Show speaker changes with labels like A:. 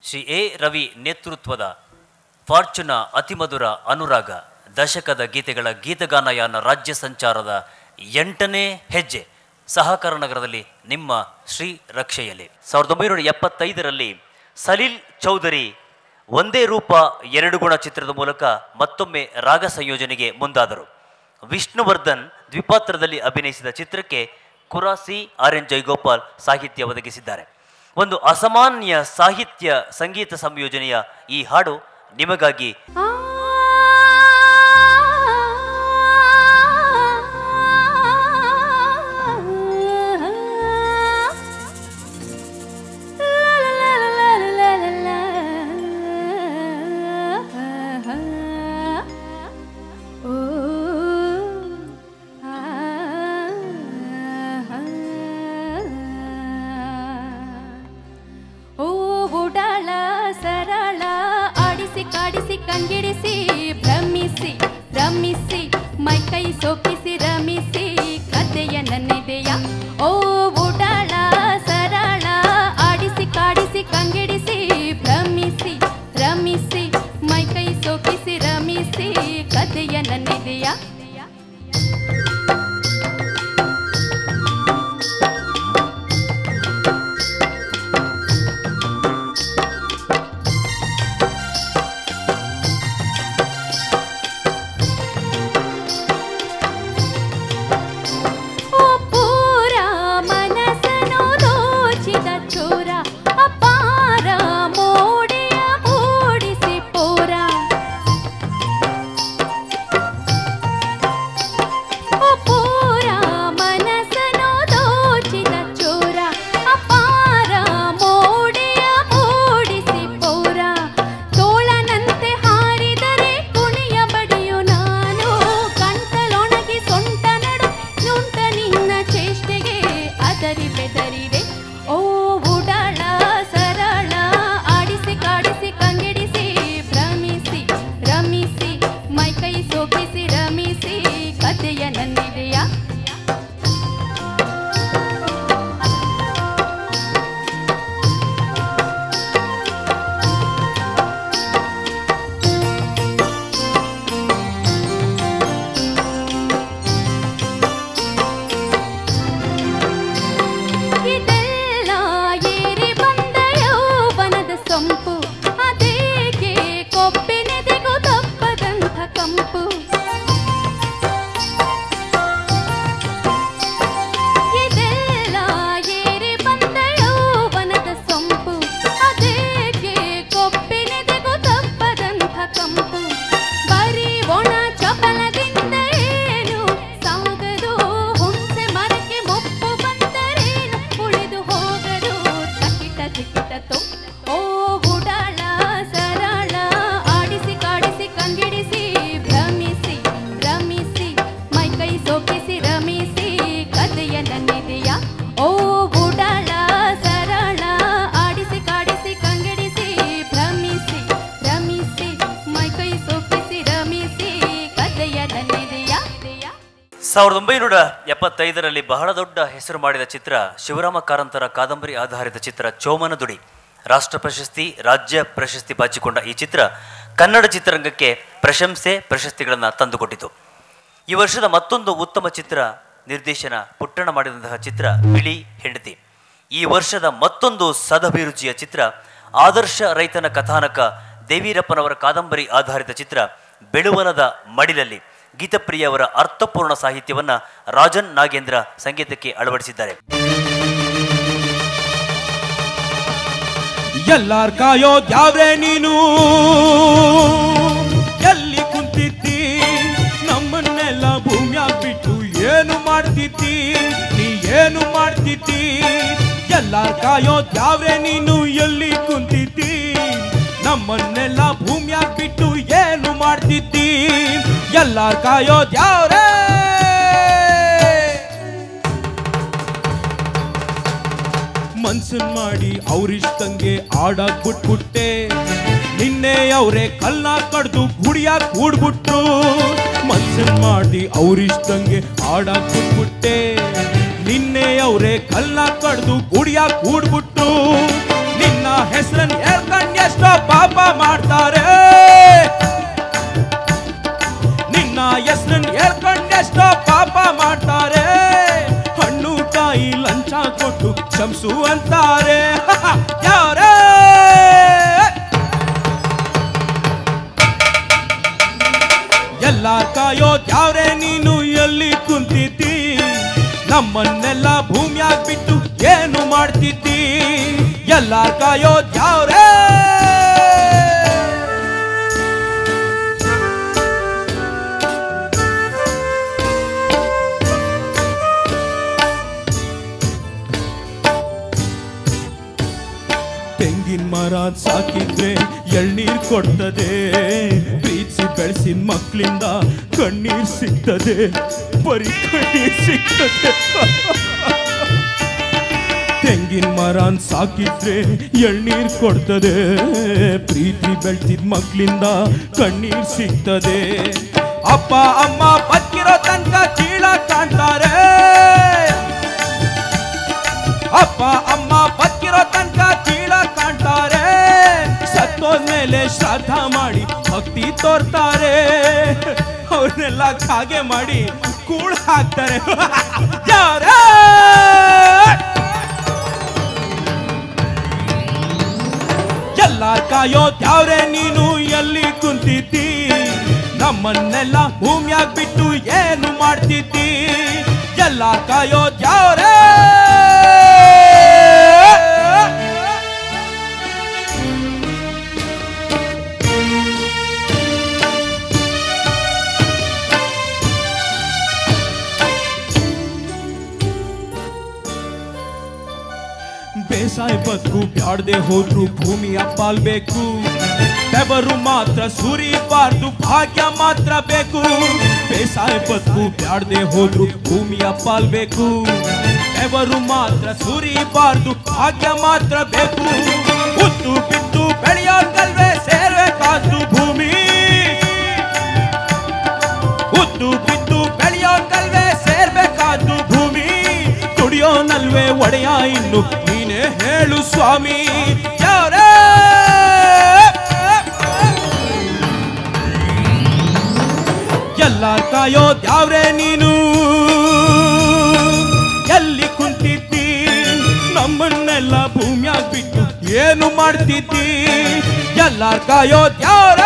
A: Shri A Ravi ನೇತೃತ್ವದ ಫಾರ್ಚುನ ಅತಿಮಧುರ ಅನುರಾಗ ದಶಕದ ಗೀತೆಗಳ ಗೀತಗಾನಯಾನ ರಾಜ್ಯ ಸಂಚಾರದ 8ನೇ ಹೆಜ್ಜೆ ಸಹಕಾರ ನಗರದಲ್ಲಿ ನಿಮ್ಮ ಶ್ರೀ ರಕ್ಷೆಯಲ್ಲಿ 1975ರಲ್ಲಿ ಸಲೀಲ್ ಚೌಧರಿ ಒಂದೇ ರೂಪ ಎರಡು ಗುಣ ಚಿತ್ರದ ಮೂಲಕ ಮತ್ತೊಮ್ಮೆ ರಾಗ ಸಂಯೋಜನೆಗೆ ಮುಂದಾದರು. ವಿಷ್ಣುವರ್ಧನ್ ದ್ವಿಪಾತ್ರದಲ್ಲಿ ಅಭಿನಯಿಸಿದ ಚಿತ್ರಕ್ಕೆ ಕುರಾಸಿ ಆರ್.ಎನ್. ಜೈಗೋಪಾಲ್ ಸಾಹಿತ್ಯ ಒದಗಿಸಿದ್ದಾರೆ. ಒಂದು ಅಸಾಮಾನ್ಯ ಸಾಹಿತ್ಯ ಸಂಗೀತ ಸಂಯೋಜನೆಯ ಈ ಹಾಡು ನಿಮಗಾಗಿ.
B: ಕಂಗಿಡಿಸಿ ಭ್ರಮಿಸಿ ರಮಿಸಿ ಮೈ ಕೈ ಸೋಕಿಸಿ ರಮಿಸಿ ಕಥೆಯ ನನ್ನೆದೆಯ ಓ ಉಡಾಳ ಸರಳ ಆಡಿಸಿ ಕಾಡಿಸಿ ಕಂಗಿಡಿಸಿ ಭ್ರಮಿಸಿ ರಮಿಸಿ ಮೈ ಕೈ ಸೋಕಿಸಿ ರಮಿಸಿ ಕಥೆಯ ನನ್ನೆದೆಯ.
A: ಸಾವಿರದ 1975ರಲ್ಲಿ ಬಹಳ ದೊಡ್ಡ ಹೆಸರು ಮಾಡಿದ ಚಿತ್ರ ಶಿವರಾಮ ಕಾರಂತರ ಕಾದಂಬರಿ ಆಧಾರಿತ ಚಿತ್ರ ಚೋಮನದುಡಿ. ರಾಷ್ಟ್ರ ಪ್ರಶಸ್ತಿ, ರಾಜ್ಯ ಪ್ರಶಸ್ತಿ ಬಾಚಿಕೊಂಡ ಈ ಚಿತ್ರ ಕನ್ನಡ ಚಿತ್ರರಂಗಕ್ಕೆ ಪ್ರಶಂಸೆ, ಪ್ರಶಸ್ತಿಗಳನ್ನು ತಂದುಕೊಟ್ಟಿತು. ಈ ವರ್ಷದ ಮತ್ತೊಂದು ಉತ್ತಮ ಚಿತ್ರ ನಿರ್ದೇಶನ ಪುಟ್ಟಣ ಮಾಡಿದಂತಹ ಚಿತ್ರ ಬಿಳಿ ಹೆಂಡತಿ. ಈ ವರ್ಷದ ಮತ್ತೊಂದು ಸದಭಿರುಚಿಯ ಚಿತ್ರ ಆದರ್ಶ ರೈತನ ಕಥಾನಕ ದೇವೀರಪ್ಪನವರ ಕಾದಂಬರಿ ಆಧಾರಿತ ಚಿತ್ರ ಬೆಳುವಲದ ಮಡಿಲಲ್ಲಿ. ಗೀತಪ್ರಿಯ ಅವರ ಅರ್ಥಪೂರ್ಣ ಸಾಹಿತ್ಯವನ್ನ ರಾಜನ್ ನಾಗೇಂದ್ರ ಸಂಗೀತಕ್ಕೆ ಅಳವಡಿಸಿದ್ದಾರೆ.
C: ಎಲ್ಲಾರ್ ಕಾಯೋ ದ್ಯಾವ್ರೆ ನೀನು ಎಲ್ಲಿ ಕುಂತಿದ್ದಿ, ನಮ್ಮನ್ನೆಲ್ಲ ಭೂಮ್ಯಾಗ ಬಿಟ್ಟು ಏನು ಮಾಡ್ತಿದ್ದಿ, ನೀ ಏನು ಮಾಡ್ತಿದ್ದಿ. ಎಲ್ಲಾರ್ ಕಾಯೋ ದ್ಯಾವ್ರೆ ನೀನು ಎಲ್ಲಿ ಕುಂತಿದ್ದಿ, ನಮ್ಮನ್ನೆಲ್ಲ ಭೂಮ್ಯಾಗ ಬಿಟ್ಟು ಏನು ಮಾಡ್ತಿದ್ದಿ. ಎಲ್ಲಾರ್ ಕಾಯೋ ದ್ಯಾವ್ರೆ ಮನ್ಸನ್ ಮಾಡಿ ಅವ್ರಿಷ್ಟಂಗೆ ಆಡಾಕ್ ಬಿಟ್ಬಿಟ್ಟೆ. ನಿನ್ನೆ ಅವರೇ ಕಲ್ಲ ಕಡ್ದು ಗುಡಿಯಾಗ ಕೂಡ್ಬಿಟ್ರು. ಮನ್ಸನ್ ಮಾಡಿ ಅವ್ರಿಷ್ಟಂಗೆ ಆಡಾಕ್ ಬಿಟ್ಬಿಟ್ಟೆ. ನಿನ್ನೆ ಅವರೇ ಕಲ್ಲ ಕಡ್ದು ಗುಡಿಯಾಗ ಕೂಡ್ಬಿಟ್ರು. ನಿನ್ನ ಹೆಸರನ್ನು ಹೇಳ್ಕೊಂಡು ಎಷ್ಟೋ ಪಾಪ ಮಾಡ್ತಾರೆ, ನಿನ್ನ ಹೆಸರನ್ನು ಹೇಳ್ಕೊಂಡು ಎಷ್ಟೋ ಪಾಪ ಮಾಡ್ತಾರೆ, ಹಣ್ಣು ಕಾಯಿ ಲಂಚ ಕೊಟ್ಟು ಕ್ಷಮಿಸು ಅಂತಾರೆ. ಯಾರೇ ಎಲ್ಲ ಕಾಯೋದ್ ಯಾವ್ರೆ ನೀನು ಎಲ್ಲಿ ಕುಂತಿದ್ದಿ, ನಮ್ಮನ್ನೆಲ್ಲ ಭೂಮಿಯಾಗ್ ಬಿಟ್ಟು ಏನು ಮಾಡ್ತಿದ್ದಿ, ಎಲ್ಲ ಕಾಯೋದ್ ಯಾವ್ರೆ. ತೆಂಗಿನ ಮರ ಸಾಕಿದ್ರೆ ಎಳ್ನೀರ್ ಕೊಡ್ತದೆ, ಪ್ರೀತಿಸಿ ಬೆಳೆಸಿದ ಮಕ್ಕಳಿಂದ ಕಣ್ಣೀರ್ ಸಿಗ್ತದೆ, ಬರೀ ಕಣ್ಣೀರ್ ಸಿಗ್ತದೆ. ತೆಂಗಿನ ಮರ ಸಾಕಿದ್ರೆ ಎಳ್ನೀರ್ ಕೊಡ್ತದೆ, ಪ್ರೀತಿ ಬೆಳೆಸಿದ ಮಕ್ಕಳಿಂದ ಕಣ್ಣೀರ್ ಸಿಗ್ತದೆ. ಅಪ್ಪ ಅಮ್ಮ ಬದುಕಿರೋ ತನಕ ಕೀಳ ಕಾಣ್ತಾರೆ, ಅಪ್ಪ ಅಮ್ಮ ಬದುಕಿರೋ ತನಕ ಕೀಳ ಕಾಣ್ತಾರೆ, ಸತ್ತೋದ್ಮೇಲೆ ಶ್ರಾದ್ದ ಮಾಡಿ ಭಕ್ತಿ ತೋರ್ತಾರೆ, ಅವ್ರನ್ನೆಲ್ಲ ಕಾಗೆ ಮಾಡಿ ಕೂಳ್ ಹಾಕ್ತಾರೆ. ಯಾರೇ ಎಲ್ಲ ಕಾಯೋದ್ ಯಾವ್ರೆ ನೀನು ಎಲ್ಲಿ ಕುಂತಿದ್ದಿ, ನಮ್ಮನ್ನೆಲ್ಲ ಭೂಮಿಯಾಗ್ ಬಿಟ್ಟು ಏನು ಮಾಡ್ತಿದ್ದಿ, ಎಲ್ಲ ಕಾಯೋದ್ ಯಾವ್ರೆ. ಬೇಸಾಯ ಬದುಕು ಬ್ಯಾಡದೆ ಹೋದ್ರು ಭೂಮಿಯ ಪಾಲ್ಬೇಕು, ಬೆವರು ಮಾತ್ರ ಸುರಿಬಾರ್ದು ಭಾಗ್ಯ ಮಾತ್ರ ಬೇಕು. ಬೇಸಾಯ ಬದುಕು ಬ್ಯಾಡದೆ ಹೋದ್ರು ಭೂಮಿಯ ಪಾಲ್ಬೇಕು, ಬೆವರು ಮಾತ್ರ ಸುರಿಬಾರ್ದು ಭಾಗ್ಯ ಮಾತ್ರ ಬೇಕು. ಉತ್ತು ಬಿತ್ತು ಬೆಳೆಯೋದಲ್ವೇ ಸೇರ್ಬೇಕಾದ್ದು ಭೂಮಿ, ಉತ್ತು ಬಿತ್ತು ಬೆಳೆಯೋದಲ್ವೇ ಸೇರ್ಬೇಕಾದ್ದು ಭೂಮಿ, ದುಡಿಯೋನಲ್ವೇ ಒಡೆಯ ಇನ್ನು ನೀನೇ ಹೇಳು ಸ್ವಾಮಿ. ಯಾರೇ ಎಲ್ಲ ಕಾಯೋದ್ ಯಾವ್ರೆ ನೀನು ಎಲ್ಲಿ ಕುಂತಿದ್ದಿ, ನಮ್ಮನ್ನೆಲ್ಲ ಭೂಮಿಯಾಗ್ ಬಿಟ್ಟು ಏನು ಮಾಡ್ತಿದ್ದಿ, ಎಲ್ಲ ಕಾಯೋದ್ ಯಾವ್ರೆ.